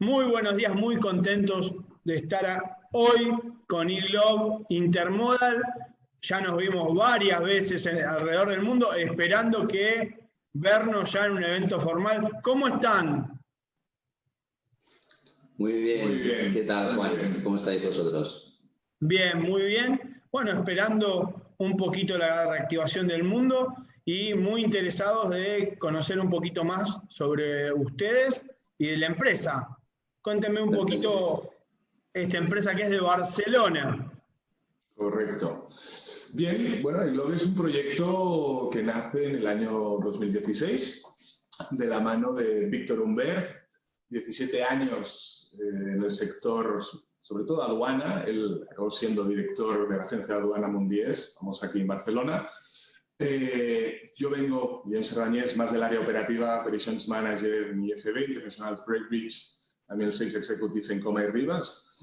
Muy buenos días, muy contentos de estar hoy con eLove Intermodal. Ya nos vimos varias veces alrededor del mundo, esperando que vernos ya en un evento formal. ¿Cómo están? Muy bien. Muy bien. ¿Qué tal, Juan? ¿Cómo estáis vosotros? Bien, muy bien. Bueno, esperando un poquito la reactivación del mundo y muy interesados de conocer un poquito más sobre ustedes y de la empresa. Cuéntenme un poquito esta empresa que es de Barcelona. Correcto. Bien, bueno, eLove es un proyecto que nace en el año 2016 de la mano de Víctor Humbert, 17 años en el sector, sobre todo aduana. Él acabó siendo director de la agencia de aduana Mundies, vamos aquí en Barcelona. Yo vengo, James Serrañés, más del área operativa, Operations Manager en IFB, International Freight Bridge, también el Sales Executive en Coma y Rivas,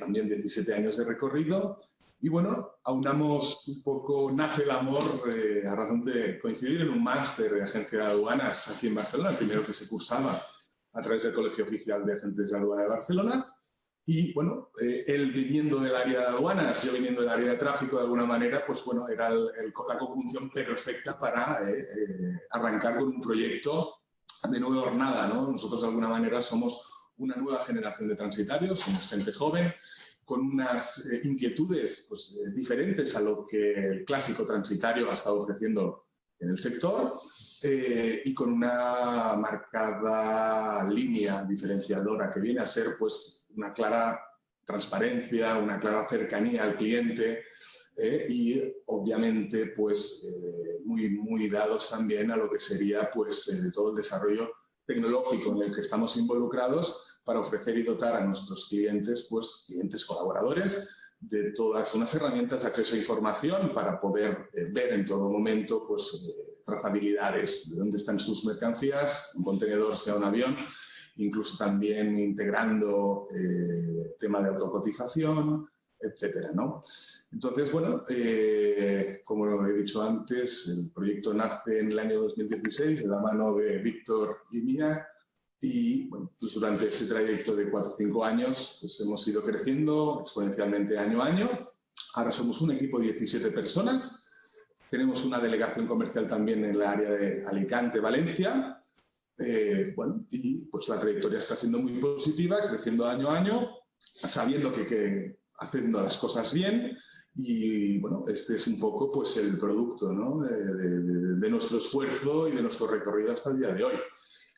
también 17 años de recorrido. Y bueno, aunamos un poco, nace el amor a razón de coincidir en un máster de agencia de aduanas aquí en Barcelona, el primero que se cursaba a través del Colegio Oficial de Agentes de Aduana de Barcelona. Y bueno, él viniendo del área de aduanas, yo viniendo del área de tráfico de alguna manera, pues bueno, era la conjunción perfecta para arrancar con un proyecto de nueva jornada, ¿no? Nosotros de alguna manera somos una nueva generación de transitarios, somos gente joven, con unas inquietudes pues, diferentes a lo que el clásico transitario ha estado ofreciendo en el sector y con una marcada línea diferenciadora que viene a ser pues, una clara transparencia, una clara cercanía al cliente y obviamente pues, muy dados también a lo que sería pues, todo el desarrollo tecnológico en el que estamos involucrados para ofrecer y dotar a nuestros clientes, pues clientes colaboradores, de todas unas herramientas de acceso a información para poder ver en todo momento pues, trazabilidades de dónde están sus mercancías, un contenedor sea un avión, incluso también integrando tema de autocotización, etcétera, ¿no? Entonces, bueno, como he dicho antes, el proyecto nace en el año 2016 de la mano de Víctor y mía y bueno, pues durante este trayecto de 4 o 5 años pues hemos ido creciendo exponencialmente año a año. Ahora somos un equipo de 17 personas. Tenemos una delegación comercial también en el área de Alicante, Valencia. Bueno, y pues la trayectoria está siendo muy positiva, creciendo año a año, sabiendo que haciendo las cosas bien. Y bueno, este es un poco pues, el producto, ¿no? de nuestro esfuerzo y de nuestro recorrido hasta el día de hoy.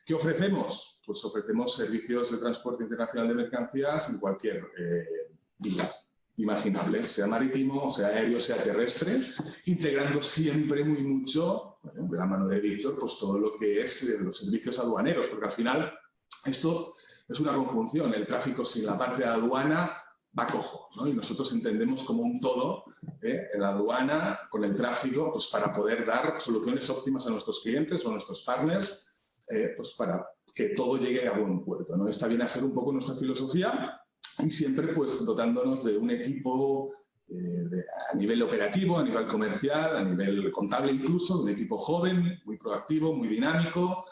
¿Qué ofrecemos? Pues ofrecemos servicios de transporte internacional de mercancías en cualquier vía imaginable, sea marítimo, sea aéreo, sea terrestre, integrando siempre muy mucho, bueno, de la mano de Víctor, pues todo lo que es los servicios aduaneros, porque al final esto es una conjunción, el tráfico sin la parte de aduana va cojo, ¿no? Y nosotros entendemos como un todo, la aduana con el tráfico, pues para poder dar soluciones óptimas a nuestros clientes o a nuestros partners, pues para que todo llegue a buen puerto, ¿no? Esta viene a ser un poco nuestra filosofía y siempre pues dotándonos de un equipo a nivel operativo, a nivel comercial, a nivel contable incluso, un equipo joven, muy proactivo, muy dinámico,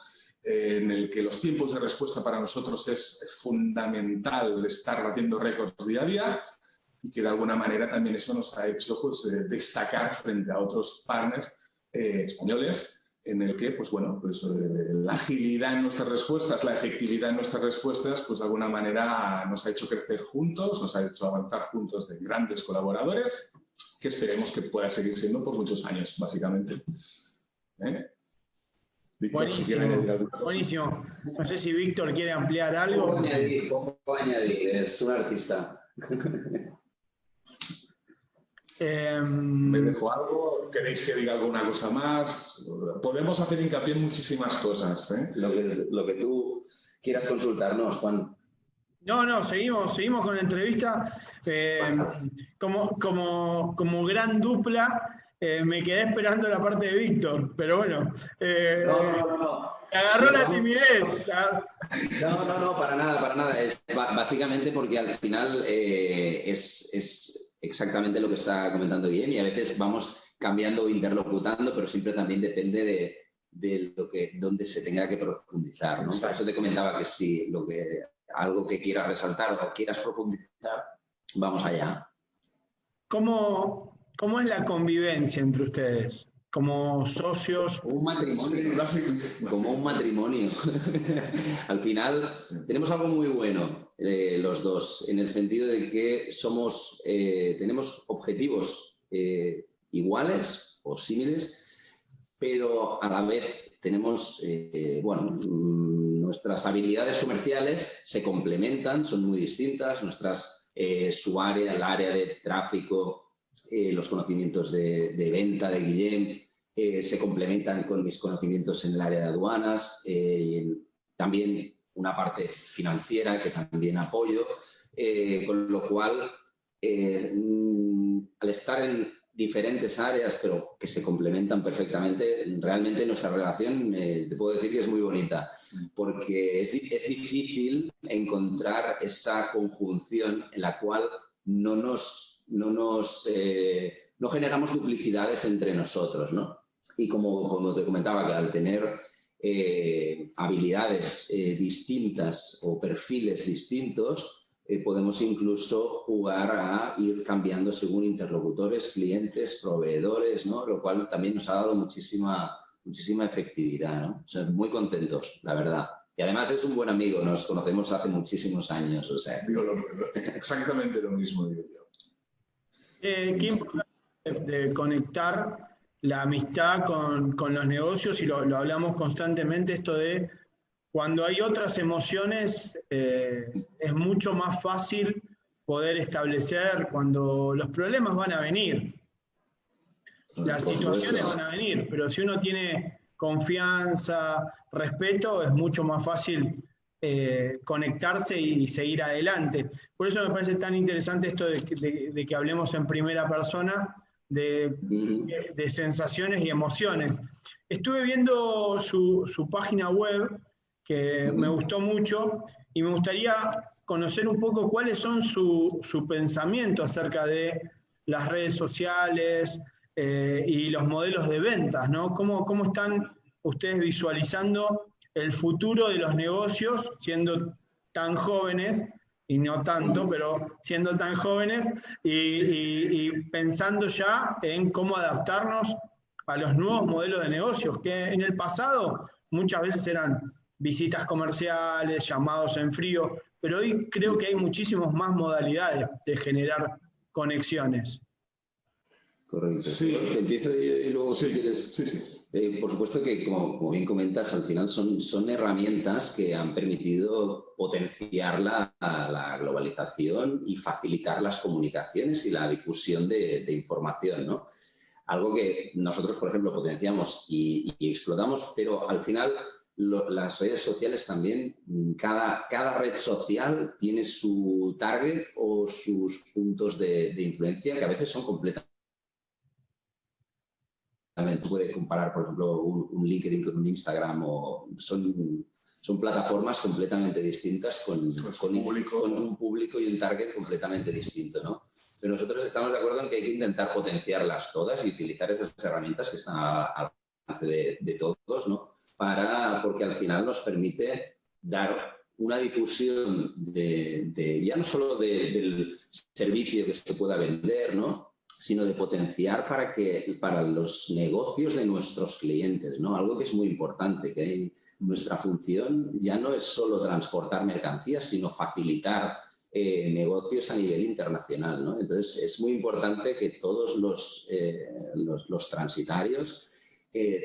en el que los tiempos de respuesta para nosotros es fundamental estar batiendo récords día a día y que de alguna manera también eso nos ha hecho pues, destacar frente a otros partners españoles en el que pues, bueno, pues, la agilidad en nuestras respuestas, la efectividad en nuestras respuestas pues de alguna manera nos ha hecho crecer juntos, nos ha hecho avanzar juntos de grandes colaboradores que esperemos que pueda seguir siendo por muchos años, básicamente. Víctor, Buenísimo, si quiere añadir alguna cosa. buenísimo. No sé si Víctor quiere ampliar algo. ¿Cómo añadir? Es un artista. ¿Me dejo algo? ¿Queréis que diga alguna cosa más? Podemos hacer hincapié en muchísimas cosas, ¿eh? Lo que tú quieras consultarnos, Juan. No, seguimos con la entrevista. Como gran dupla, me quedé esperando la parte de Víctor, pero bueno. No. Agarró la timidez. No, para nada. Es básicamente porque al final es exactamente lo que está comentando Guillem y a veces vamos cambiando o interlocutando, pero siempre también depende de dónde se tenga que profundizar, ¿no? Por eso te comentaba que sí, lo que algo que quieras resaltar o quieras profundizar, vamos allá. ¿Cómo es la convivencia entre ustedes? ¿Como socios? Un matrimonio. Sí, como un matrimonio. Al final tenemos algo muy bueno los dos, en el sentido de que tenemos objetivos iguales o similares, pero a la vez tenemos, nuestras habilidades comerciales se complementan, son muy distintas, su área, el área de tráfico, los conocimientos de venta de Guillem se complementan con mis conocimientos en el área de aduanas, también una parte financiera que también apoyo, con lo cual, al estar en diferentes áreas, pero que se complementan perfectamente, realmente nuestra relación, te puedo decir que es muy bonita, porque es difícil encontrar esa conjunción en la cual no generamos duplicidades entre nosotros, ¿no? Y como te comentaba, que al tener habilidades distintas o perfiles distintos, podemos incluso jugar a ir cambiando según interlocutores, clientes, proveedores, ¿no? Lo cual también nos ha dado muchísima efectividad, ¿no? O sea, muy contentos, la verdad. Y además es un buen amigo, nos conocemos hace muchísimos años, o sea. Digo exactamente lo mismo, digo yo. Qué importante de conectar la amistad con los negocios, y lo hablamos constantemente, esto de cuando hay otras emociones, es mucho más fácil poder establecer, cuando los problemas van a venir, las situaciones van a venir, pero si uno tiene confianza, respeto, es mucho más fácil conectarse y seguir adelante. Por eso me parece tan interesante esto de que hablemos en primera persona de sensaciones y emociones. Estuve viendo su página web, que me gustó mucho, y me gustaría conocer un poco cuáles son su pensamiento acerca de las redes sociales y los modelos de ventas, ¿no? ¿Cómo están ustedes visualizando el futuro de los negocios siendo tan jóvenes, y no tanto, pero siendo tan jóvenes y pensando ya en cómo adaptarnos a los nuevos modelos de negocios, que en el pasado muchas veces eran visitas comerciales, llamados en frío, pero hoy creo que hay muchísimas más modalidades de generar conexiones. Correcto. Sí. Empiezo y luego si quieres. Sí. Por supuesto que, como bien comentas, al final son herramientas que han permitido potenciar la globalización y facilitar las comunicaciones y la difusión de información, ¿no? Algo que nosotros, por ejemplo, potenciamos y explotamos, pero al final las redes sociales también, cada red social tiene su target o sus puntos de influencia que a veces son completamente. Puede comparar, por ejemplo, un LinkedIn con un Instagram, o son plataformas completamente distintas con un público y un target completamente distinto, ¿no? Pero nosotros estamos de acuerdo en que hay que intentar potenciarlas todas y utilizar esas herramientas que están al alcance de todos, ¿no? Porque al final nos permite dar una difusión ya no solo del servicio que se pueda vender, ¿no?, sino de potenciar para los negocios de nuestros clientes, ¿no? Algo que es muy importante, que nuestra función ya no es solo transportar mercancías, sino facilitar negocios a nivel internacional, ¿no? Entonces, es muy importante que todos los transitarios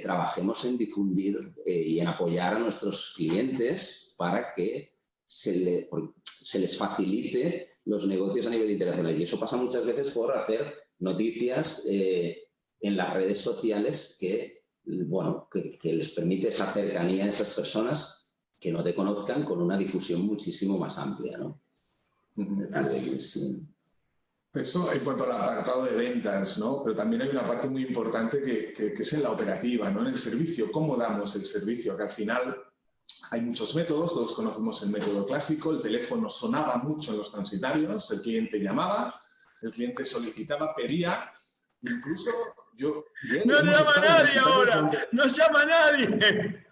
trabajemos en difundir y en apoyar a nuestros clientes para que se les facilite los negocios a nivel internacional. Y eso pasa muchas veces por hacer noticias en las redes sociales que les permite esa cercanía a esas personas que no te conozcan, con una difusión muchísimo más amplia, ¿no? Sí. Eso en cuanto al apartado de ventas, ¿no? Pero también hay una parte muy importante que es en la operativa, ¿no? En el servicio. ¿Cómo damos el servicio? Que al final hay muchos métodos, todos conocemos el método clásico, el teléfono sonaba mucho en los transitarios, el cliente llamaba, el cliente solicitaba, pedía, incluso yo... No llama nadie ahora, no llama nadie.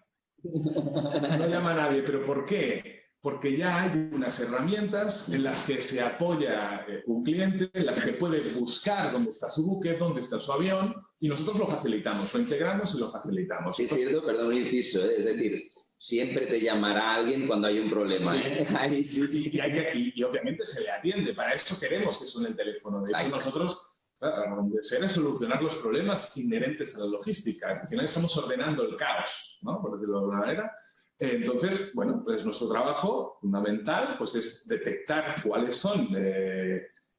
No llama nadie, pero ¿por qué? porque ya hay unas herramientas en las que se apoya un cliente, en las que puede buscar dónde está su buque, dónde está su avión, y nosotros lo facilitamos, lo integramos y lo facilitamos. Sí, es cierto, perdón, un inciso, es decir, siempre te llamará alguien cuando hay un problema. Sí. Ahí sí. Y obviamente se le atiende, para eso queremos que suene el teléfono. De hecho, nosotros, donde se debe solucionar los problemas inherentes a la logística, al final estamos ordenando el caos, ¿no? Por decirlo de alguna manera. Entonces, bueno, pues nuestro trabajo fundamental pues es detectar cuáles son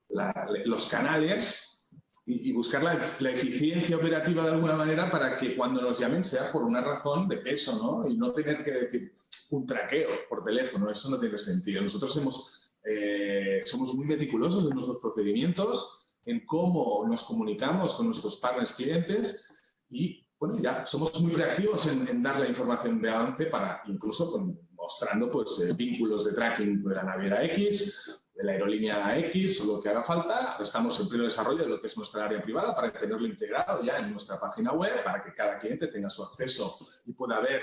los canales y buscar la eficiencia operativa de alguna manera para que cuando nos llamen sea por una razón de peso, ¿no? Y no tener que decir un traqueo por teléfono, eso no tiene sentido. Nosotros somos muy meticulosos en nuestros procedimientos, en cómo nos comunicamos con nuestros partners clientes y bueno, ya somos muy reactivos en dar la información de avance para incluso mostrando pues, vínculos de tracking de la naviera X, de la aerolínea X o lo que haga falta. Estamos en pleno desarrollo de lo que es nuestra área privada para tenerlo integrado ya en nuestra página web para que cada cliente tenga su acceso y pueda ver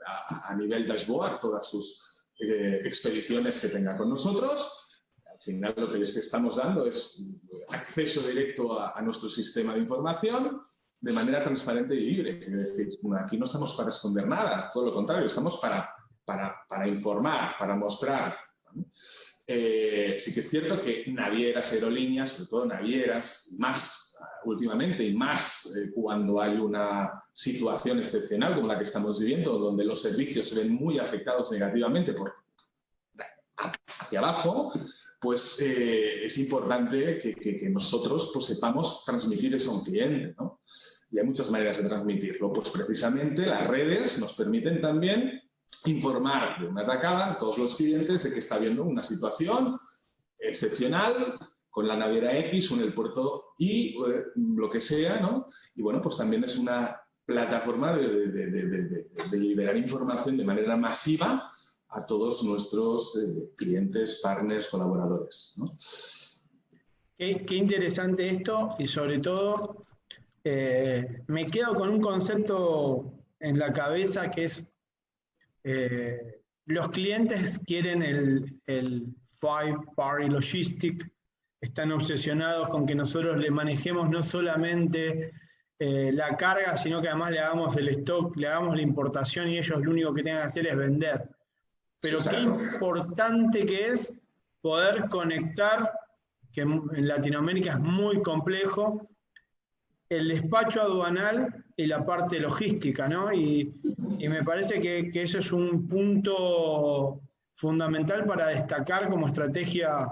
a nivel dashboard todas sus expediciones que tenga con nosotros. Al final lo que les estamos dando es acceso directo a nuestro sistema de información de manera transparente y libre. Es decir, aquí no estamos para esconder nada, todo lo contrario, estamos para informar, para mostrar. Sí que es cierto que navieras, aerolíneas, sobre todo navieras, más últimamente y más cuando hay una situación excepcional como la que estamos viviendo, donde los servicios se ven muy afectados negativamente hacia abajo, pues es importante que nosotros pues, sepamos transmitir eso a un cliente, ¿no? Y hay muchas maneras de transmitirlo. Pues precisamente las redes nos permiten también informar de una tacada a todos los clientes de que está habiendo una situación excepcional con la naviera X o en el puerto Y, lo que sea, ¿no? Y bueno, pues también es una plataforma de liberar información de manera masiva a todos nuestros clientes, partners, colaboradores, ¿no? Qué interesante esto y sobre todo me quedo con un concepto en la cabeza que es los clientes quieren el Five Party Logistic, están obsesionados con que nosotros le manejemos no solamente la carga, sino que además le hagamos el stock, le hagamos la importación y ellos lo único que tengan que hacer es vender. Pero qué importante que es poder conectar, que en Latinoamérica es muy complejo, el despacho aduanal y la parte logística, ¿no? Y me parece que eso es un punto fundamental para destacar como estrategia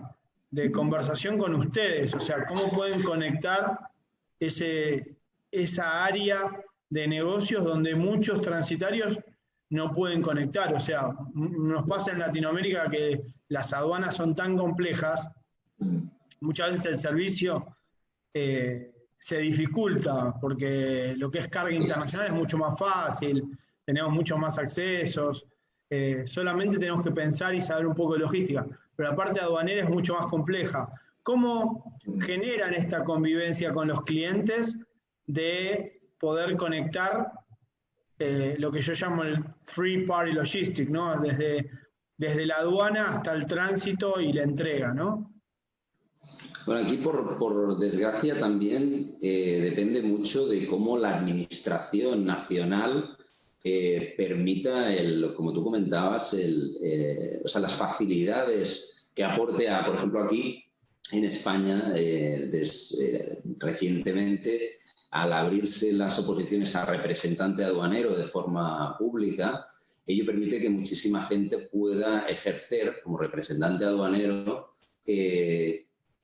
de conversación con ustedes. O sea, cómo pueden conectar esa área de negocios donde muchos transitarios no pueden conectar. O sea, nos pasa en Latinoamérica que las aduanas son tan complejas, muchas veces el servicio se dificulta porque lo que es carga internacional es mucho más fácil, tenemos muchos más accesos, solamente tenemos que pensar y saber un poco de logística, pero la parte aduanera es mucho más compleja. ¿Cómo generan esta convivencia con los clientes de poder conectar lo que yo llamo el Free Party Logistic, ¿no? Desde la aduana hasta el tránsito y la entrega, ¿no? Bueno, aquí por desgracia también depende mucho de cómo la administración nacional permita, como tú comentabas, o sea, las facilidades que aporte por ejemplo, aquí en España, recientemente, al abrirse las oposiciones a representante aduanero de forma pública, ello permite que muchísima gente pueda ejercer como representante aduanero,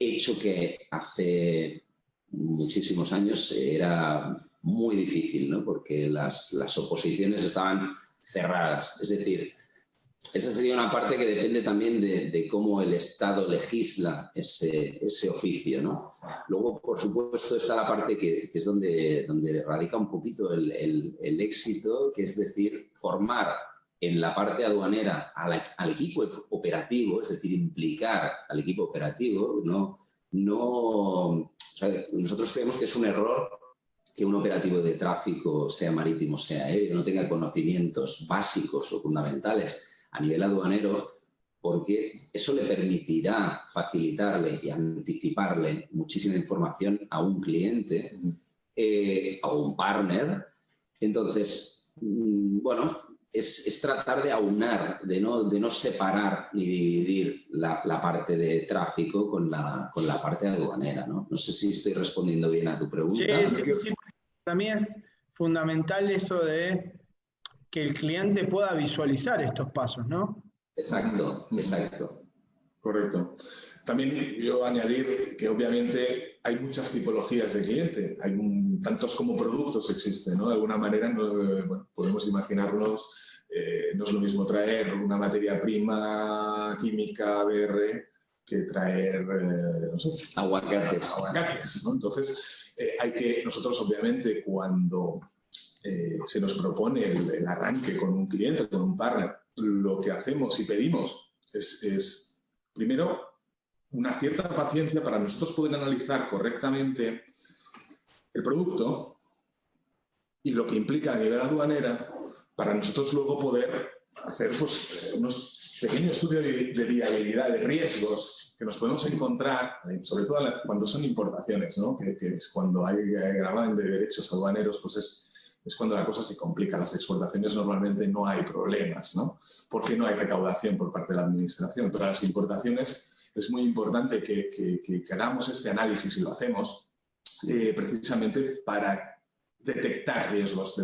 hecho que hace muchísimos años era muy difícil, ¿no? Porque las oposiciones estaban cerradas. Es decir, esa sería una parte que depende también de cómo el Estado legisla ese oficio, ¿no? Luego, por supuesto, está la parte que es donde radica un poquito el éxito, que es decir, formar en la parte aduanera al equipo operativo, es decir, implicar al equipo operativo. O sea, nosotros creemos que es un error que un operativo de tráfico, sea marítimo, sea aéreo, no tenga conocimientos básicos o fundamentales a nivel aduanero, porque eso le permitirá facilitarle y anticiparle muchísima información a un cliente, a un partner. Entonces, bueno, es tratar de aunar, de no separar ni dividir la parte de tráfico con la parte aduanera, ¿no? No sé si estoy respondiendo bien a tu pregunta. Sí, para mí es fundamental eso de que el cliente pueda visualizar estos pasos, ¿no? Exacto, exacto. Correcto. También yo añadir que obviamente hay muchas tipologías de cliente, hay tantos como productos existen, ¿no? De alguna manera podemos imaginarnos, no es lo mismo traer una materia prima química BR que traer, no sé, aguacates, ¿no? Entonces, nosotros obviamente cuando se nos propone el arranque con un cliente, con un partner, lo que hacemos y pedimos es primero, una cierta paciencia para nosotros poder analizar correctamente el producto y lo que implica a nivel aduanera para nosotros luego poder hacer unos pequeños estudios de viabilidad, de riesgos que nos podemos encontrar, sobre todo cuando son importaciones, ¿no? Que es cuando hay gravamen de derechos aduaneros, pues es cuando la cosa se complica. Las exportaciones normalmente no hay problemas, ¿no? Porque no hay recaudación por parte de la administración. Pero las importaciones es muy importante que hagamos este análisis y lo hacemos precisamente para detectar riesgos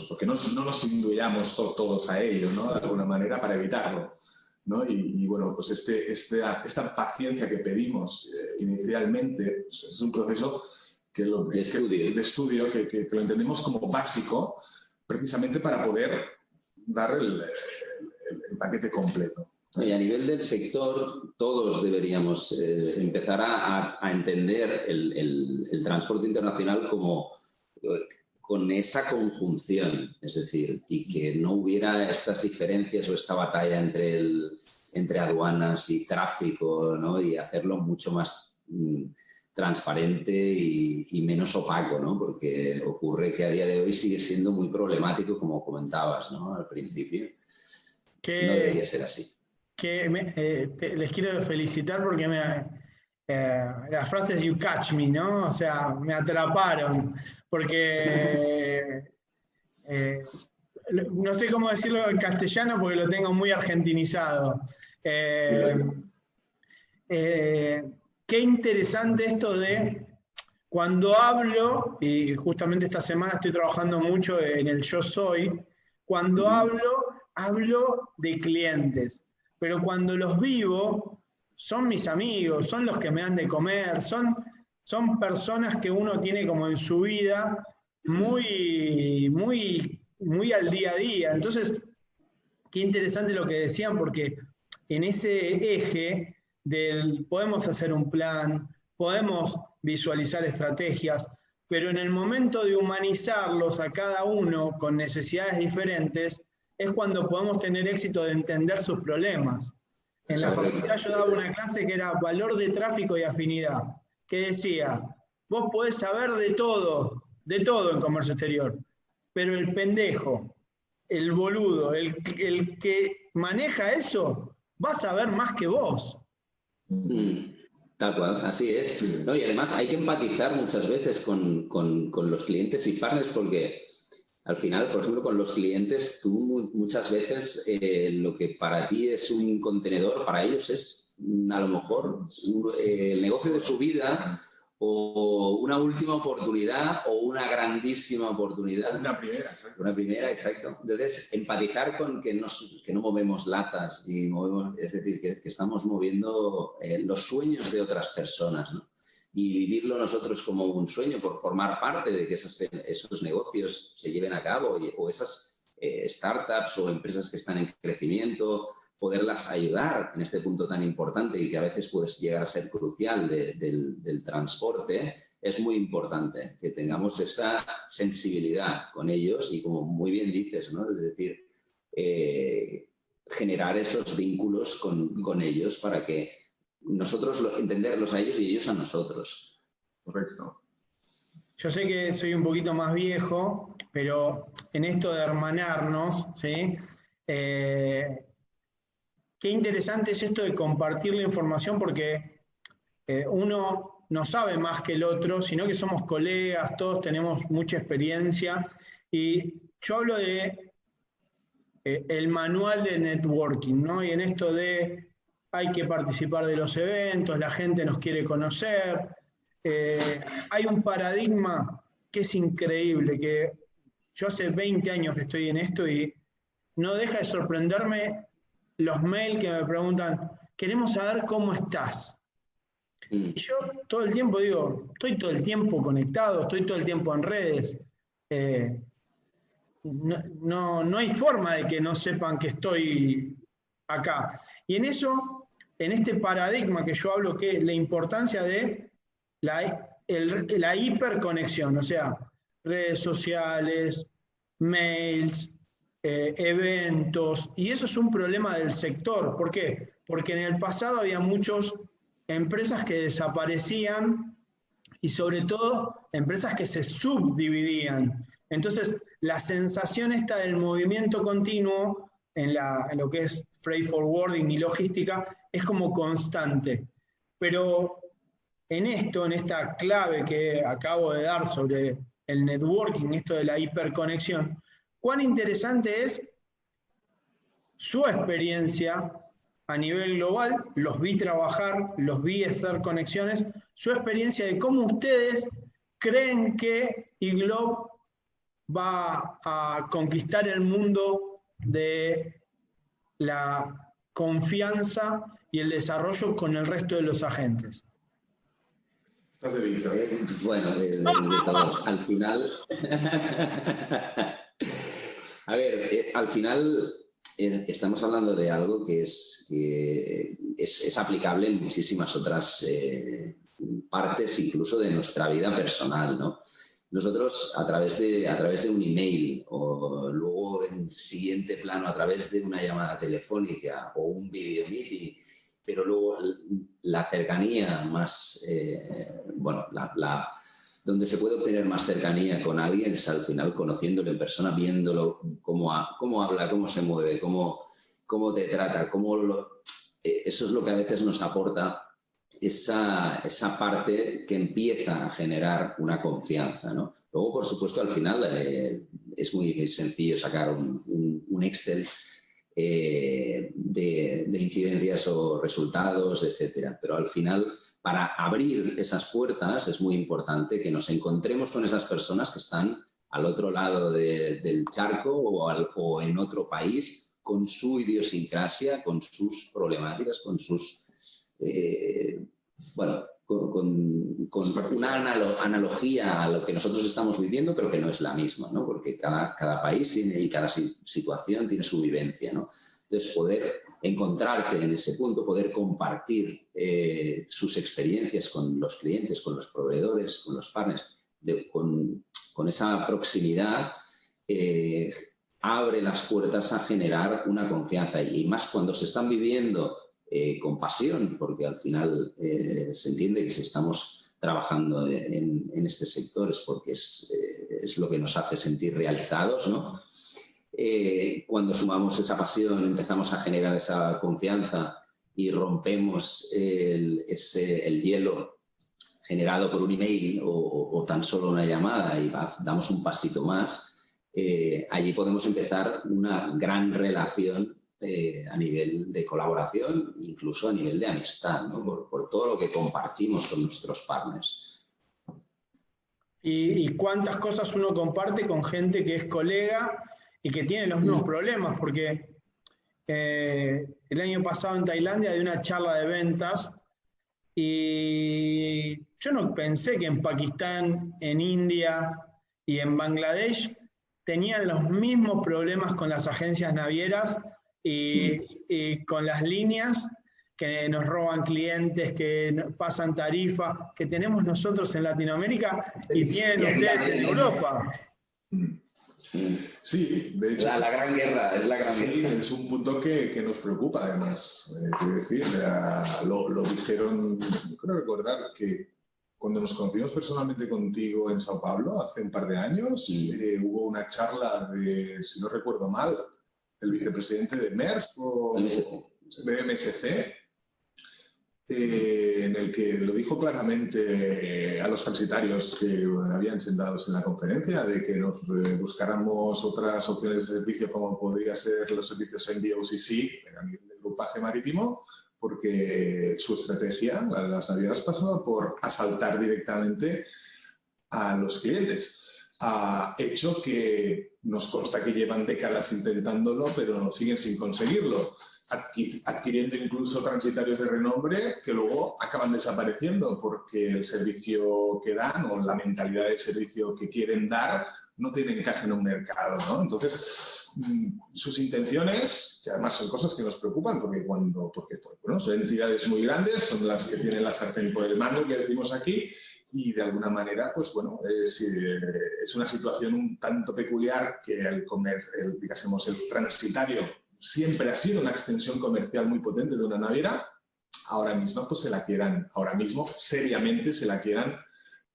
porque no nos induyamos todos a ello, ¿no? De alguna manera para evitarlo, ¿no? Y bueno, pues esta paciencia que pedimos inicialmente pues es un proceso de estudio que lo entendemos como básico precisamente para poder dar el paquete completo. Y a nivel del sector, todos deberíamos empezar a entender el transporte internacional como con esa conjunción, es decir, y que no hubiera estas diferencias o esta batalla entre aduanas y tráfico, ¿no? Y hacerlo mucho más transparente y menos opaco, ¿no? Porque ocurre que a día de hoy sigue siendo muy problemático, como comentabas, ¿no? Al principio. No debería ser así. Les quiero felicitar porque las frases "you catch me", ¿no? O sea, me atraparon, porque no sé cómo decirlo en castellano porque lo tengo muy argentinizado. Qué interesante esto de cuando hablo, y justamente esta semana estoy trabajando mucho en el Yo Soy, cuando hablo de clientes, pero cuando los vivo, son mis amigos, son los que me dan de comer, son personas que uno tiene como en su vida muy, muy, muy al día a día. Entonces, qué interesante lo que decían, porque en ese eje podemos hacer un plan, podemos visualizar estrategias, pero en el momento de humanizarlos a cada uno con necesidades diferentes, es cuando podemos tener éxito de entender sus problemas. En la facultad yo daba una clase que era valor de tráfico y afinidad, que decía, vos podés saber de todo en comercio exterior, pero el pendejo, el boludo, el que maneja eso, va a saber más que vos. Tal cual, así es. ¿No? Y además hay que empatizar muchas veces con los clientes y partners porque al final, por ejemplo, con los clientes, tú muchas veces lo que para ti es un contenedor, para ellos es a lo mejor el negocio de su vida o una última oportunidad o una grandísima oportunidad. Una primera, exacto. Una primera, exacto. Entonces, empatizar con que no movemos latas, y es decir, que estamos moviendo los sueños de otras personas, ¿no? Y vivirlo nosotros como un sueño por formar parte de que esos negocios se lleven a cabo o esas startups o empresas que están en crecimiento, poderlas ayudar en este punto tan importante y que a veces puede llegar a ser crucial del transporte, es muy importante que tengamos esa sensibilidad con ellos y, como muy bien dices, ¿no? Es decir, generar esos vínculos con ellos para que nosotros entenderlos a ellos y ellos a nosotros. Correcto. Yo sé que soy un poquito más viejo, pero en esto de hermanarnos, ¿sí? qué interesante es esto de compartir la información, porque uno no sabe más que el otro, sino que somos colegas, todos tenemos mucha experiencia, y yo hablo de el manual de networking, ¿no? Y en esto de hay que participar de los eventos, la gente nos quiere conocer, hay un paradigma que es increíble, que yo hace 20 años que estoy en esto y no deja de sorprenderme los mails que me preguntan, queremos saber cómo estás. Y yo todo el tiempo digo, estoy todo el tiempo conectado, estoy todo el tiempo en redes. No hay forma de que no sepan que estoy acá. Y en eso, en este paradigma que yo hablo, que es la importancia de la hiperconexión, o sea, redes sociales, mails, eventos, y eso es un problema del sector. ¿Por qué? Porque en el pasado había muchas empresas que desaparecían y sobre todo empresas que se subdividían. Entonces, la sensación esta del movimiento continuo en lo que es freight forwarding y logística es como constante. Pero en esta clave que acabo de dar sobre el networking, esto de la hiperconexión, cuán interesante es su experiencia a nivel global, los vi trabajar, los vi hacer conexiones, su experiencia de cómo ustedes creen que iGlobe va a conquistar el mundo de la confianza y el desarrollo con el resto de los agentes. Estás de Víctor. Bueno, de todo. Al final... A ver, al final estamos hablando de algo que es aplicable en muchísimas otras partes, incluso de nuestra vida personal, ¿no? Nosotros, a través de un email o luego en siguiente plano a través de una llamada telefónica o un video meeting, pero luego la cercanía más, donde se puede obtener más cercanía con alguien es al final conociéndolo en persona, viéndolo, cómo habla, cómo se mueve, cómo te trata, eso es lo que a veces nos aporta esa parte que empieza a generar una confianza, ¿no? Luego, por supuesto, al final es muy sencillo sacar un Excel de incidencias o resultados, etcétera. Pero al final, para abrir esas puertas es muy importante que nos encontremos con esas personas que están al otro lado del charco o en otro país, con su idiosincrasia, con sus problemáticas, con sus... con una analogía a lo que nosotros estamos viviendo, pero que no es la misma, ¿no? Porque cada país y cada situación tiene su vivencia, ¿no? Entonces, poder encontrarte en ese punto, poder compartir sus experiencias con los clientes, con los proveedores, con los partners, con esa proximidad, abre las puertas a generar una confianza. Y más cuando se están viviendo con pasión, porque al final se entiende que si estamos trabajando en este sector es porque es lo que nos hace sentir realizados, ¿no? Cuando sumamos esa pasión, empezamos a generar esa confianza y rompemos el hielo generado por un email o tan solo una llamada y damos un pasito más, allí podemos empezar una gran relación a nivel de colaboración, incluso a nivel de amistad, ¿no? por todo lo que compartimos con nuestros partners. Y cuántas cosas uno comparte con gente que es colega y que tiene los mismos problemas, porque el año pasado en Tailandia hay una charla de ventas y yo no pensé que en Pakistán, en India y en Bangladesh tenían los mismos problemas con las agencias navieras y con las líneas que nos roban clientes, que pasan tarifa, que tenemos nosotros en Latinoamérica y tienen ustedes en Europa. Sí, de hecho... La gran guerra, es la gran guerra. Es un punto que nos preocupa, además. Quiero decir, lo dijeron, creo recordar que cuando nos conocimos personalmente contigo en Sao Paulo, hace un par de años, hubo una charla de, si no recuerdo mal, el vicepresidente de Maersk BMSC, en el que lo dijo claramente a los transitarios que habían sentados en la conferencia, de que nos buscáramos otras opciones de servicio como podría ser los servicios en VOCC a nivel de grupaje marítimo, porque su estrategia, la de las navieras, pasaba por asaltar directamente a los clientes. Hecho que nos consta que llevan décadas intentándolo, pero siguen sin conseguirlo, adquiriendo incluso transitarios de renombre que luego acaban desapareciendo porque el servicio que dan o la mentalidad de servicio que quieren dar no tiene encaje en un mercado, ¿no? Entonces, sus intenciones, que además son cosas que nos preocupan porque bueno, son entidades muy grandes, son las que tienen la sartén por el mango, que decimos aquí, y de alguna manera, pues bueno, es una situación un tanto peculiar que el transitario siempre ha sido una extensión comercial muy potente de una naviera. Ahora mismo, pues seriamente se la quieran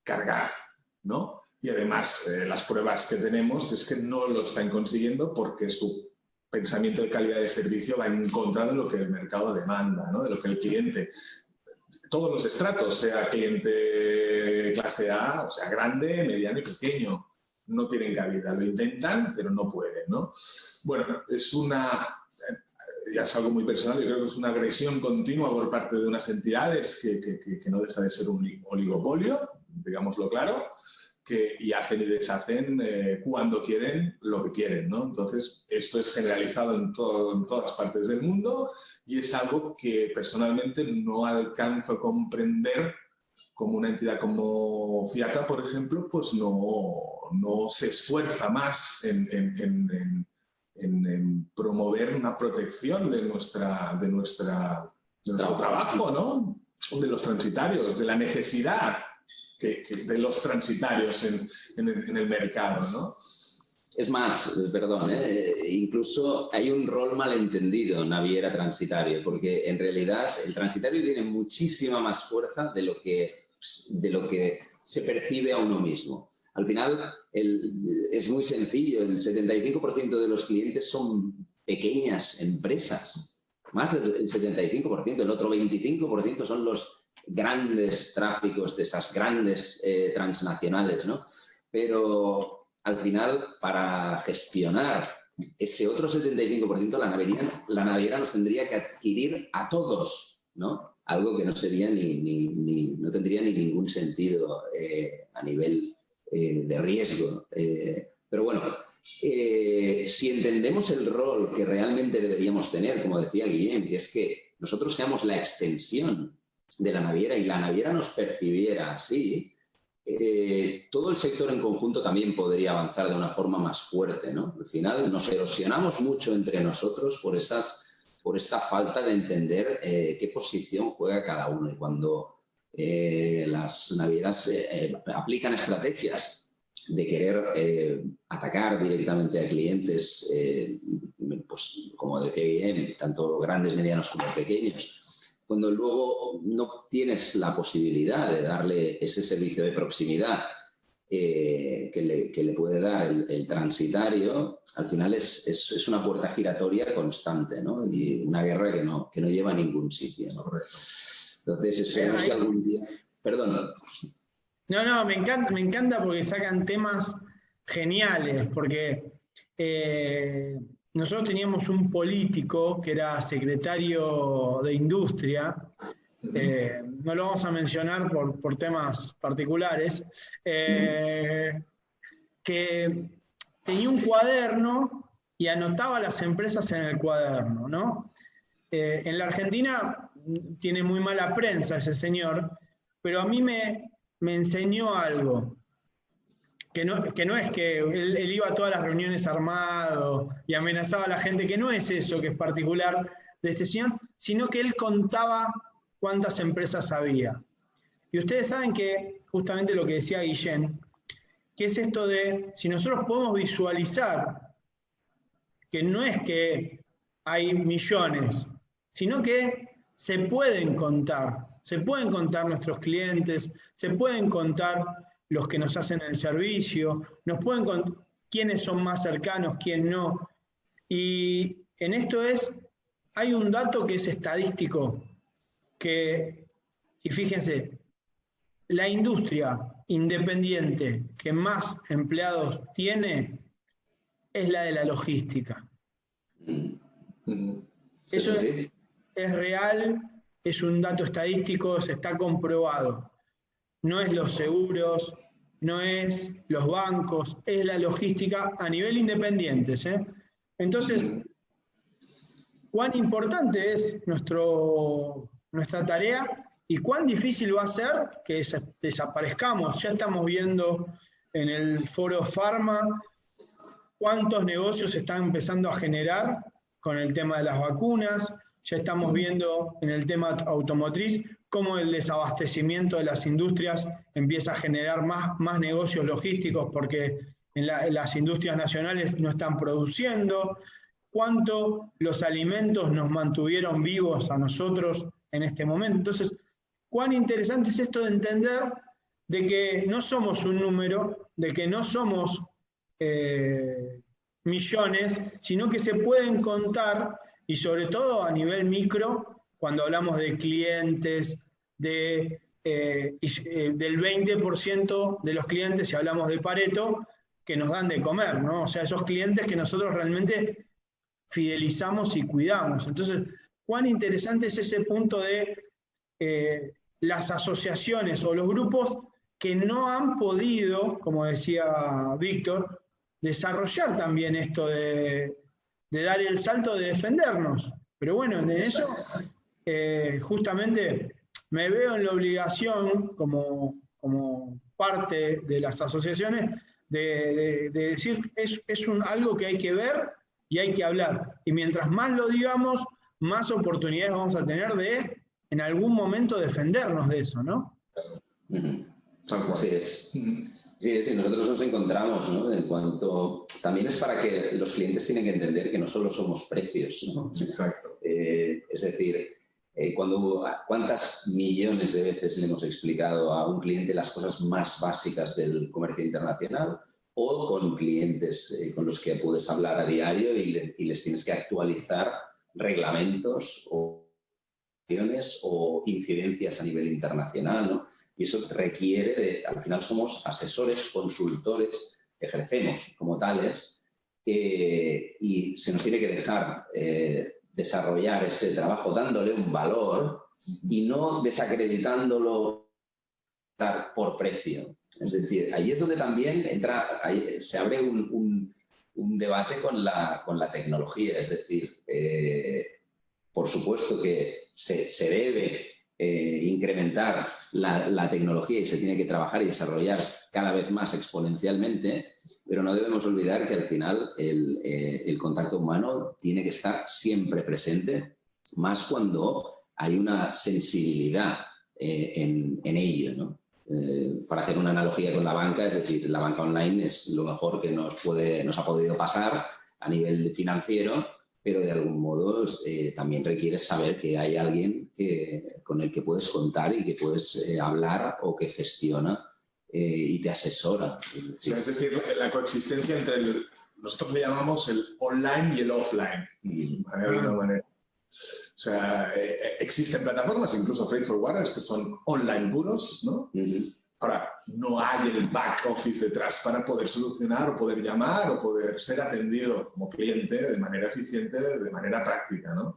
cargar, ¿no? Y además, las pruebas que tenemos es que no lo están consiguiendo porque su pensamiento de calidad de servicio va en contra de lo que el mercado demanda, ¿no? De lo que el cliente, todos los estratos, sea cliente clase A, o sea, grande, mediano y pequeño, no tienen cabida. Lo intentan, pero no pueden, ¿no? Bueno, ya es algo muy personal, yo creo que es una agresión continua por parte de unas entidades que no deja de ser un oligopolio, digámoslo claro, y hacen y deshacen cuando quieren lo que quieren, ¿no? Entonces, esto es generalizado en todas partes del mundo y es algo que personalmente no alcanzo a comprender como una entidad como FIACA, por ejemplo, pues no se esfuerza más en promover una protección de nuestro trabajo, ¿no? De los transitarios, de la necesidad de los transitarios en el mercado, ¿no? Es más, perdón, incluso hay un rol malentendido naviera transitario, porque en realidad el transitario tiene muchísima más fuerza de lo que se percibe a uno mismo. Al final es muy sencillo, el 75% de los clientes son pequeñas empresas, más del 75%, el otro 25% son los grandes tráficos de esas grandes transnacionales, ¿no? Pero al final, para gestionar ese otro 75%, la naviera nos tendría que adquirir a todos, ¿no? Algo que no sería no tendría ni ningún sentido a nivel de riesgo. Pero bueno, si entendemos el rol que realmente deberíamos tener, como decía Guillem, que es que nosotros seamos la extensión de la naviera y la naviera nos percibiera así, todo el sector en conjunto también podría avanzar de una forma más fuerte, ¿no? Al final nos erosionamos mucho entre nosotros por esta falta de entender qué posición juega cada uno. Y cuando las navieras aplican estrategias de querer atacar directamente a clientes, pues como decía Guillem, tanto grandes, medianos como pequeños, cuando luego no tienes la posibilidad de darle ese servicio de proximidad que le puede dar el transitario, al final es una puerta giratoria constante, ¿no? Y una guerra que no lleva a ningún sitio, ¿no? Entonces, esperemos que algún día... Perdón. No, me encanta porque sacan temas geniales, porque nosotros teníamos un político que era secretario de Industria, no lo vamos a mencionar por temas particulares, que tenía un cuaderno y anotaba las empresas en el cuaderno, ¿no? En la Argentina tiene muy mala prensa ese señor, pero a mí me enseñó algo. Que no es que él iba a todas las reuniones armado y amenazaba a la gente, que no es eso que es particular de este señor, sino que él contaba cuántas empresas había. Y ustedes saben que, justamente lo que decía Guillem, que es esto de, si nosotros podemos visualizar que no es que hay millones, sino que se pueden contar nuestros clientes, se pueden contar los que nos hacen el servicio, nos pueden contar quiénes son más cercanos, quién no. Y en esto es hay un dato que es estadístico, y fíjense, la industria independiente que más empleados tiene es la de la logística. Eso es real, es un dato estadístico, se está comprobado. No es los seguros, no es los bancos, es la logística a nivel independiente, ¿sí? Entonces, ¿cuán importante es nuestra tarea y cuán difícil va a ser que desaparezcamos? Ya estamos viendo en el foro Pharma cuántos negocios se están empezando a generar con el tema de las vacunas, ya estamos viendo en el tema automotriz cómo el desabastecimiento de las industrias empieza a generar más negocios logísticos porque en las industrias nacionales no están produciendo, cuánto los alimentos nos mantuvieron vivos a nosotros en este momento. Entonces, cuán interesante es esto de entender de que no somos un número, de que no somos millones, sino que se pueden contar, y sobre todo a nivel micro, cuando hablamos de clientes, del 20% de los clientes, si hablamos de Pareto, que nos dan de comer, ¿no? O sea, esos clientes que nosotros realmente fidelizamos y cuidamos. Entonces, cuán interesante es ese punto de las asociaciones o los grupos que no han podido, como decía Víctor, desarrollar también esto de dar el salto de defendernos. Pero bueno, en eso justamente me veo en la obligación, como parte de las asociaciones, de decir, es algo que hay que ver y hay que hablar. Y mientras más lo digamos, más oportunidades vamos a tener de, en algún momento, defendernos de eso, ¿no? Así es. Sí, nosotros nos encontramos, ¿no? En cuanto... También es para que los clientes tienen que entender que no solo somos precios, ¿no? Exacto. Es decir, ¿cuántas millones de veces le hemos explicado a un cliente las cosas más básicas del comercio internacional? O con clientes con los que puedes hablar a diario y les tienes que actualizar reglamentos o incidencias a nivel internacional, ¿no? Y eso requiere al final somos asesores, consultores, ejercemos como tales, y se nos tiene que dejar desarrollar ese trabajo dándole un valor y no desacreditándolo por precio. Es decir, ahí es donde también se abre un debate con la tecnología. Es decir, por supuesto que se debe incrementar la tecnología y se tiene que trabajar y desarrollar cada vez más exponencialmente, pero no debemos olvidar que al final el contacto humano tiene que estar siempre presente, más cuando hay una sensibilidad en ello, ¿no? Para hacer una analogía con la banca, es decir, la banca online es lo mejor que nos ha podido pasar a nivel financiero, pero de algún modo también requieres saber que hay alguien con el que puedes contar y que puedes hablar o que gestiona y te asesora. Es decir, la coexistencia entre nosotros le llamamos el online y el offline, de alguna manera. O sea, existen plataformas, incluso freight forwarders, que son online puros, ¿no? Ahora, no hay el back office detrás para poder solucionar o poder llamar o poder ser atendido como cliente de manera eficiente, de manera práctica, ¿no?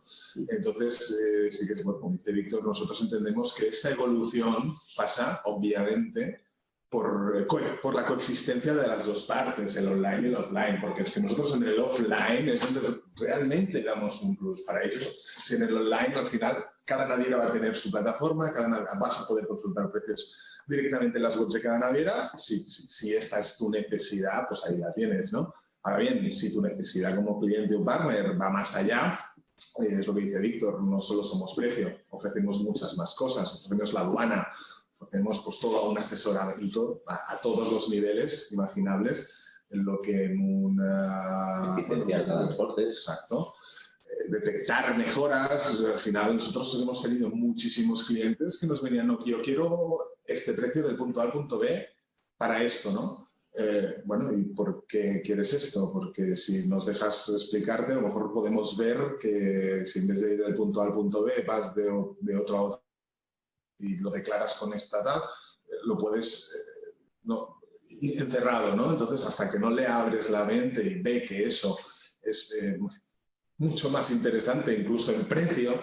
Entonces, sí que, como dice Víctor, nosotros entendemos que esta evolución pasa, obviamente, por la coexistencia de las dos partes, el online y el offline, porque es que nosotros en el offline es donde realmente damos un plus para ellos. Si en el online, al final, cada naviera va a tener su plataforma, vas a poder consultar precios directamente en las webs de cada naviera. Si esta es tu necesidad, pues ahí la tienes, ¿no? Ahora bien, si tu necesidad como cliente o partner va más allá, es lo que dice Víctor, no solo somos precio, ofrecemos muchas más cosas, ofrecemos la aduana, hacemos pues todo un asesoramiento a todos los niveles imaginables en lo que en una... Eficiencia de transporte. Exacto. Detectar mejoras. Al final nosotros hemos tenido muchísimos clientes que nos venían, no, yo quiero este precio del punto A al punto B para esto, ¿no? bueno, ¿y por qué quieres esto? Porque si nos dejas explicarte, a lo mejor podemos ver que si en vez de ir del punto A al punto B vas de otro a otro y lo declaras con esta tal, lo puedes ir encerrado, ¿no? Entonces, hasta que no le abres la mente y ve que eso es mucho más interesante, incluso en precio,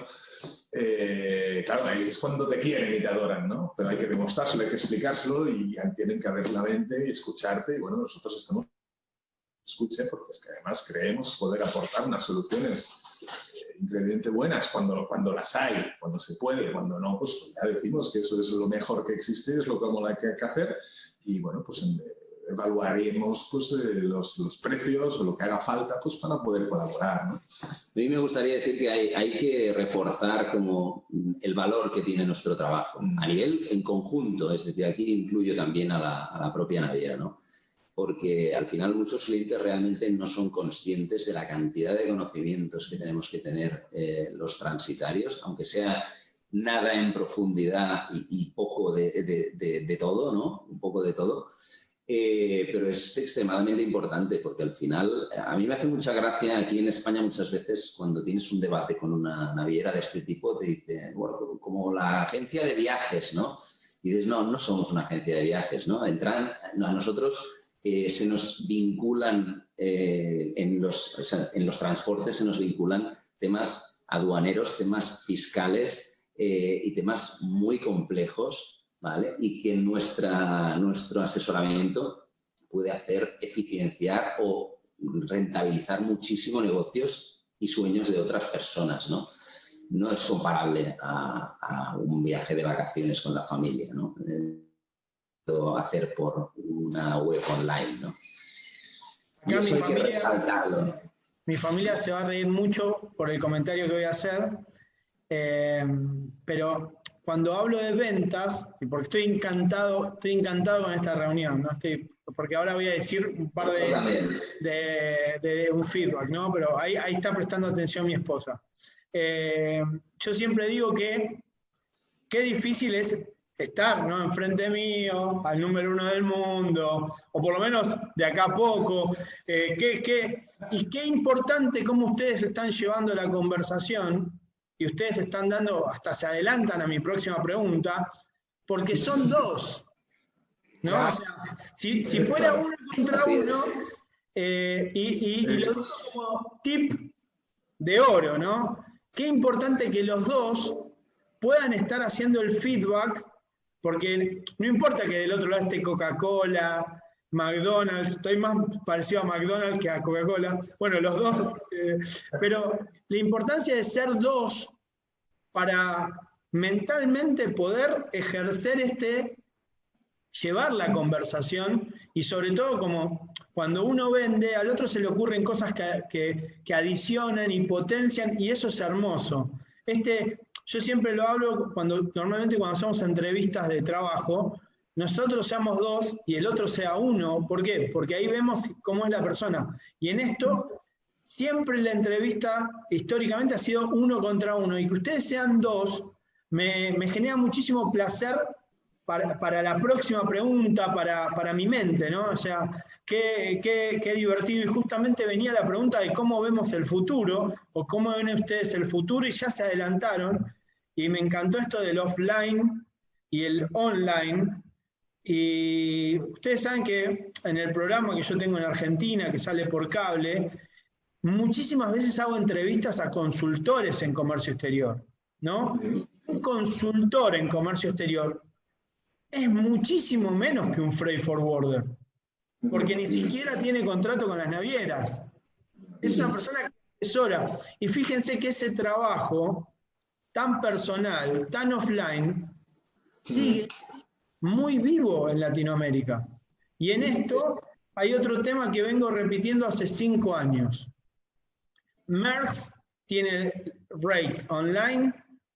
claro, ahí es cuando te quieren y te adoran, ¿no? Pero hay que demostrárselo, hay que explicárselo y tienen que abrir la mente y escucharte. Y bueno, nosotros estamos escuche porque es que además creemos poder aportar unas soluciones increíblemente buenas cuando las hay, cuando se puede, cuando no, pues ya decimos que eso es lo mejor que existe, es lo que hay que hacer y bueno, pues evaluaremos pues, los precios o lo que haga falta pues, para poder colaborar, ¿no? A mí me gustaría decir que hay que reforzar como el valor que tiene nuestro trabajo a nivel en conjunto, es decir, aquí incluyo también a la propia naviera, ¿no? Porque al final muchos clientes realmente no son conscientes de la cantidad de conocimientos que tenemos que tener los transitarios, aunque sea nada en profundidad y poco de todo, ¿no? Un poco de todo. Pero es extremadamente importante porque al final, a mí me hace mucha gracia aquí en España muchas veces cuando tienes un debate con una naviera de este tipo, te dice, bueno, como la agencia de viajes, ¿no? Y dices, no somos una agencia de viajes, ¿no? A nosotros se nos vinculan, en los transportes se nos vinculan temas aduaneros, temas fiscales y temas muy complejos, ¿vale? Y que nuestro asesoramiento puede hacer eficienciar o rentabilizar muchísimo negocios y sueños de otras personas, ¿no? No es comparable a un viaje de vacaciones con la familia, ¿no? Hacer por una web online, ¿no? Y eso hay que resaltarlo. Mi familia se va a reír mucho por el comentario que voy a hacer, pero cuando hablo de ventas, y porque estoy encantado con esta reunión, ¿no? Porque ahora voy a decir un par de un feedback, ¿no? Pero ahí está prestando atención mi esposa. Yo siempre digo que qué difícil es estar, ¿no?, enfrente mío, al número 1 del mundo, o por lo menos de acá a poco. Y qué importante cómo ustedes están llevando la conversación, y ustedes están dando, hasta se adelantan a mi próxima pregunta, porque son dos, ¿no? O sea, si fuera uno contra uno, y lo digo como tip de oro, ¿no? Qué importante que los dos puedan estar haciendo el feedback, porque no importa que del otro lado esté Coca-Cola, McDonald's, estoy más parecido a McDonald's que a Coca-Cola, bueno, los dos, pero la importancia de ser dos para mentalmente poder ejercer llevar la conversación y sobre todo como cuando uno vende, al otro se le ocurren cosas que adicionan y potencian y eso es hermoso. Yo siempre lo hablo normalmente cuando hacemos entrevistas de trabajo, nosotros seamos dos y el otro sea uno. ¿Por qué? Porque ahí vemos cómo es la persona. Y en esto, siempre la entrevista históricamente ha sido uno contra uno. Y que ustedes sean dos, me genera muchísimo placer para la próxima pregunta, para mi mente, ¿no? O sea, qué divertido. Y justamente venía la pregunta de cómo vemos el futuro, o cómo ven ustedes el futuro, y ya se adelantaron. Y me encantó esto del offline y el online. Y ustedes saben que en el programa que yo tengo en Argentina, que sale por cable, muchísimas veces hago entrevistas a consultores en comercio exterior, ¿no? Un consultor en comercio exterior es muchísimo menos que un freight forwarder, porque ni siquiera tiene contrato con las navieras. Es una persona que asesora. Y fíjense que ese trabajo tan personal, tan offline, sigue muy vivo en Latinoamérica. Y en esto hay otro tema que vengo repitiendo hace 5 años. Maersk tiene rates online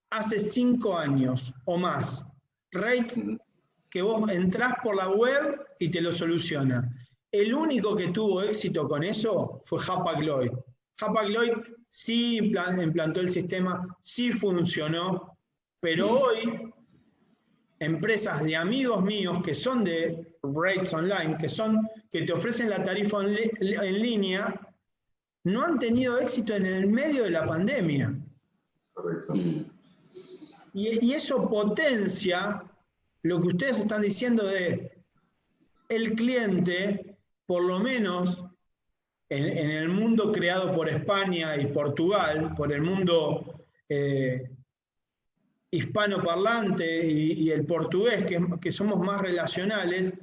hace 5 años o más. Rates que vos entrás por la web y te lo soluciona. El único que tuvo éxito con eso fue Hapag-Lloyd. Hapag-Lloyd sí implantó el sistema, sí funcionó, pero hoy empresas de amigos míos que son de rates online, que te ofrecen la tarifa en línea, no han tenido éxito en el medio de la pandemia. Correcto. Y eso potencia lo que ustedes están diciendo de el cliente, por lo menos en el mundo creado por España y Portugal, por el mundo hispanoparlante y el portugués, que somos más relacionales,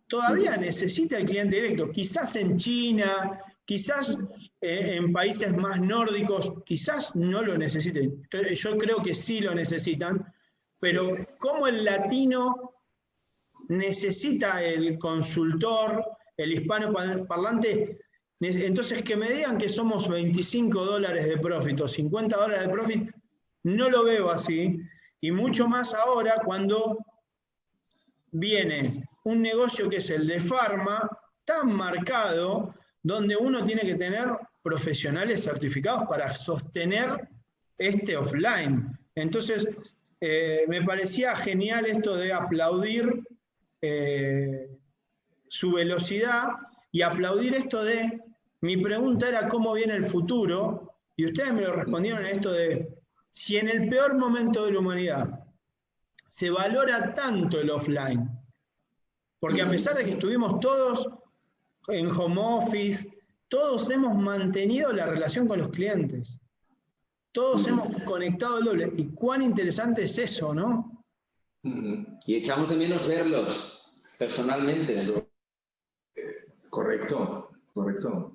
todavía necesita el cliente directo. Quizás en China, quizás en países más nórdicos, quizás no lo necesiten. Yo creo que sí lo necesitan, pero como el latino necesita el consultor, el hispanoparlante, entonces que me digan que somos $25 de profit o $50 de profit, no lo veo así, y mucho más ahora cuando viene un negocio que es el de farma, tan marcado, donde uno tiene que tener profesionales certificados para sostener este offline. Entonces, me parecía genial esto de aplaudir su velocidad y aplaudir esto de, mi pregunta era cómo viene el futuro, y ustedes me lo respondieron en esto de, si en el peor momento de la humanidad se valora tanto el offline, porque a pesar de que estuvimos todos en home office, todos hemos mantenido la relación con los clientes, todos hemos conectado el doble, y cuán interesante es eso, ¿no? Y echamos de menos verlos personalmente. Correcto, correcto.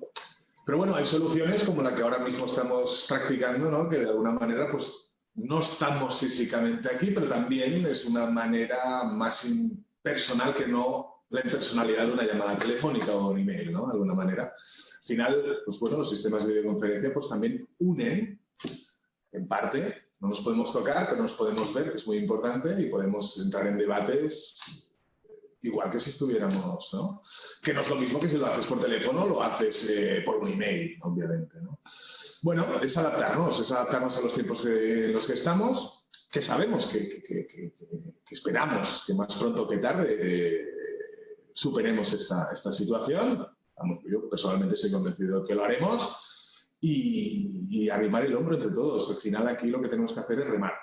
Pero bueno, hay soluciones como la que ahora mismo estamos practicando, ¿no? Que de alguna manera pues no estamos físicamente aquí, pero también es una manera más personal que no la impersonalidad de una llamada telefónica o un email, ¿no? De alguna manera. Al final, pues bueno, los sistemas de videoconferencia pues también unen, en parte, no nos podemos tocar, pero nos podemos ver, que es muy importante, y podemos entrar en debates igual que si estuviéramos, ¿no? Que no es lo mismo que si lo haces por teléfono, lo haces por un email, obviamente, ¿no? Bueno, es adaptarnos a los tiempos en los que estamos, que sabemos que esperamos que más pronto que tarde superemos esta situación. Vamos, yo personalmente estoy convencido de que lo haremos y arrimar el hombro entre todos. Al final aquí lo que tenemos que hacer es remar.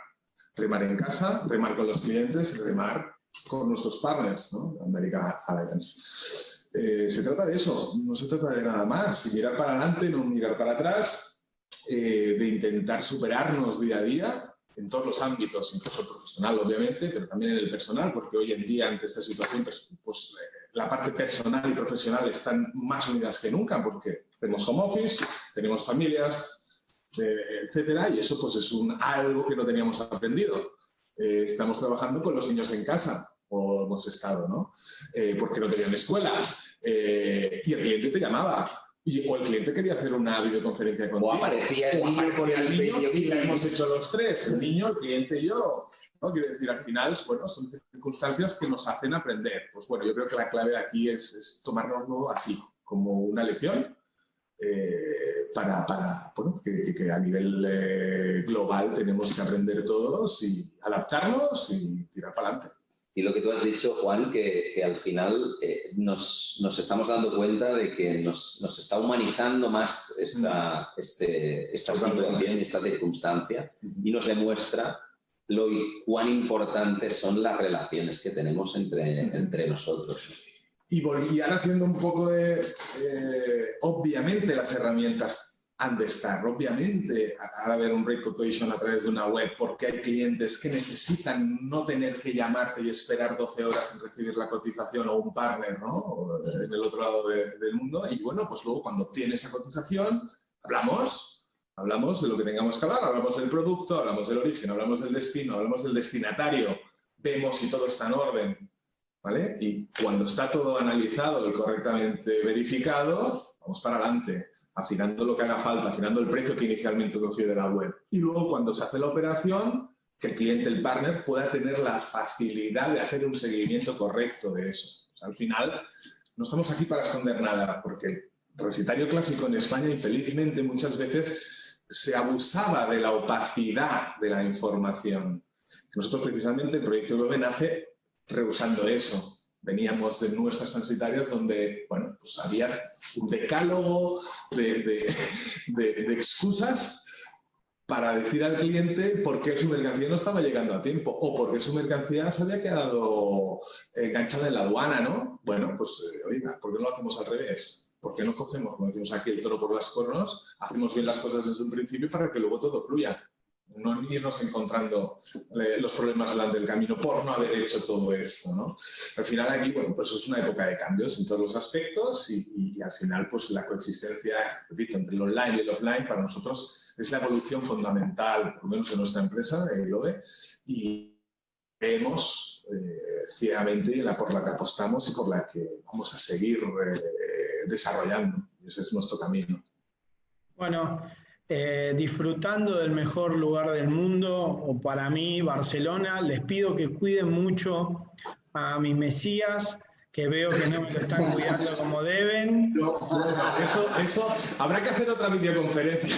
Remar en casa, remar con los clientes, remar con nuestros partners, ¿no? American Alliance. Se trata de eso, no se trata de nada más. Y mirar para adelante, no mirar para atrás, de intentar superarnos día a día en todos los ámbitos, incluso el profesional, obviamente, pero también en el personal, porque hoy en día, ante esta situación, pues la parte personal y profesional están más unidas que nunca, porque tenemos home office, tenemos familias, etcétera, y eso pues es algo que no teníamos aprendido. Estamos trabajando con los niños en casa, o hemos estado, ¿no? Porque no tenían escuela. Y el cliente te llamaba. O el cliente quería hacer una videoconferencia contigo. O aparecía el niño con el niño y la hemos hecho los tres, el niño, el cliente y yo. ¿No? Quiero decir, al final, bueno, son circunstancias que nos hacen aprender. Pues bueno, yo creo que la clave aquí es tomárnoslo así, como una lección, bueno, que a nivel global tenemos que aprender todos y adaptarnos y tirar para adelante. Y lo que tú has dicho, Juan, que al final nos estamos dando cuenta de que nos está humanizando más esta situación y esta circunstancia, y nos demuestra cuán importantes son las relaciones que tenemos entre nosotros. Y ahora haciendo un poco de... obviamente las herramientas han de estar, obviamente ha de haber un rate quotation a través de una web, porque hay clientes que necesitan no tener que llamarte y esperar 12 horas en recibir la cotización, o un partner, ¿no? En el otro lado del mundo. Y bueno, pues luego cuando obtiene esa cotización, hablamos de lo que tengamos que hablar, hablamos del producto, hablamos del origen, hablamos del destino, hablamos del destinatario, vemos si todo está en orden, ¿vale? Y cuando está todo analizado y correctamente verificado, vamos para adelante, afinando lo que haga falta, afinando el precio que inicialmente cogió de la web. Y luego, cuando se hace la operación, que el cliente, el partner, pueda tener la facilidad de hacer un seguimiento correcto de eso. O sea, al final, no estamos aquí para esconder nada, porque el recetario clásico en España, infelizmente, muchas veces se abusaba de la opacidad de la información. Nosotros precisamente el proyecto Globe nace rehusando eso. Veníamos de nuestras transitarias donde, bueno, pues había un decálogo de excusas para decir al cliente por qué su mercancía no estaba llegando a tiempo o por qué su mercancía se había quedado enganchada en la aduana, ¿no? Bueno, pues, oiga, ¿por qué no lo hacemos al revés? ¿Por qué no cogemos, como decimos aquí, el toro por las cornos, hacemos bien las cosas desde un principio para que luego todo fluya? No irnos encontrando los problemas delante del camino por no haber hecho todo esto, ¿no? Al final aquí, bueno, pues es una época de cambios en todos los aspectos y al final, pues la coexistencia, repito, entre el online y el offline para nosotros es la evolución fundamental, por lo menos en nuestra empresa, Globe, y creemos ciegamente por la que apostamos y por la que vamos a seguir desarrollando. Ese es nuestro camino. Bueno, disfrutando del mejor lugar del mundo, o para mí, Barcelona, les pido que cuiden mucho a mi Mesías, que veo que no me lo están cuidando como deben. No, bueno, eso habrá que hacer otra videoconferencia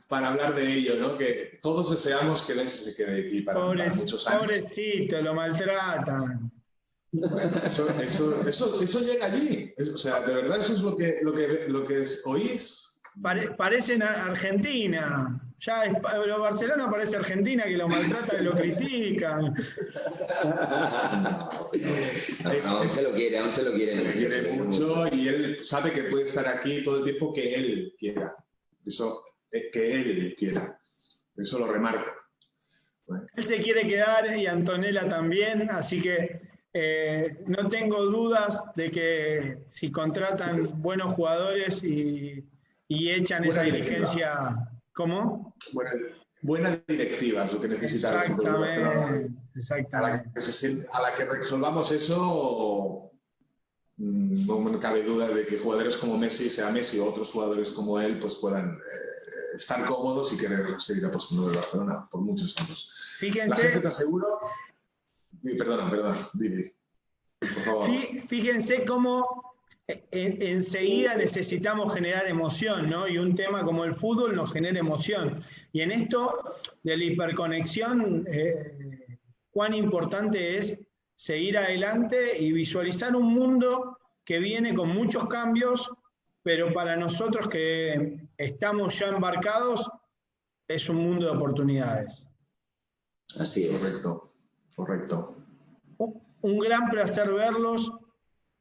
para hablar de ello, ¿no? Que todos deseamos que Messi se quede aquí para muchos años. Pobrecito, lo maltratan. Bueno, eso llega allí. O sea, de verdad eso es lo que oís. Parecen Argentina. Ya Barcelona parece Argentina, que lo maltratan y lo critican. Aún se lo quiere Se lo quiere mucho y él sabe que puede estar aquí todo el tiempo que él quiera. Eso, que él quiera. Eso lo remarco. Bueno. Él se quiere quedar y Antonella también, así que no tengo dudas de que si contratan buenos jugadores y echan esa dirigencia... ¿Cómo? Buena directiva es lo que necesita el fútbol. Exactamente. A la que resolvamos eso, no me cabe duda de que jugadores como Messi, sea Messi o otros jugadores como él, pues puedan estar cómodos y querer seguir apostando en Barcelona por muchos años. Fíjense, la gente te aseguro... Perdona, dime. Por favor. Fíjense cómo enseguida necesitamos generar emoción, ¿no? Y un tema como el fútbol nos genera emoción. Y en esto de la hiperconexión, cuán importante es seguir adelante y visualizar un mundo que viene con muchos cambios, pero para nosotros que estamos ya embarcados, es un mundo de oportunidades. Así es. Correcto. Un gran placer verlos.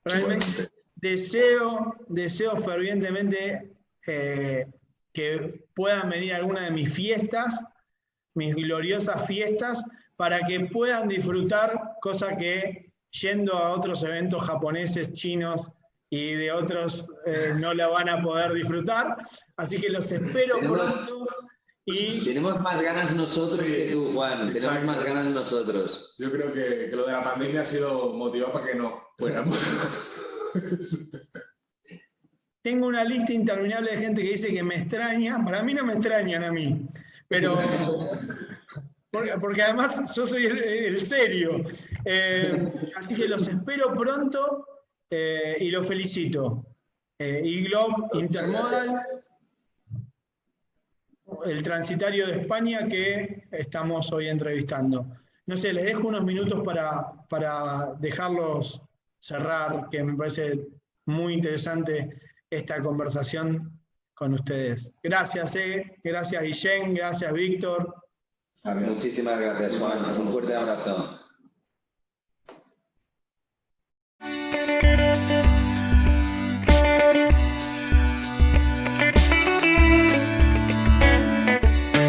Realmente deseo fervientemente que puedan venir a alguna de mis fiestas, mis gloriosas fiestas, para que puedan disfrutar, cosa que yendo a otros eventos japoneses, chinos y de otros no la van a poder disfrutar. Así que los espero pronto. Y tenemos más ganas nosotros que tú, Juan. Exacto. Tenemos más ganas nosotros. Yo creo que lo de la pandemia ha sido motivado para que no fuéramos. Tengo una lista interminable de gente que dice que me extraña. Para mí no me extrañan a mí, pero porque además yo soy el serio. Así que los espero pronto y los felicito. Y Globe Intermodal, el transitario de España que estamos hoy entrevistando. No sé, les dejo unos minutos para dejarlos cerrar, que me parece muy interesante esta conversación con ustedes. Gracias, gracias Guillén, gracias Víctor. Muchísimas gracias, Juan. Un fuerte abrazo.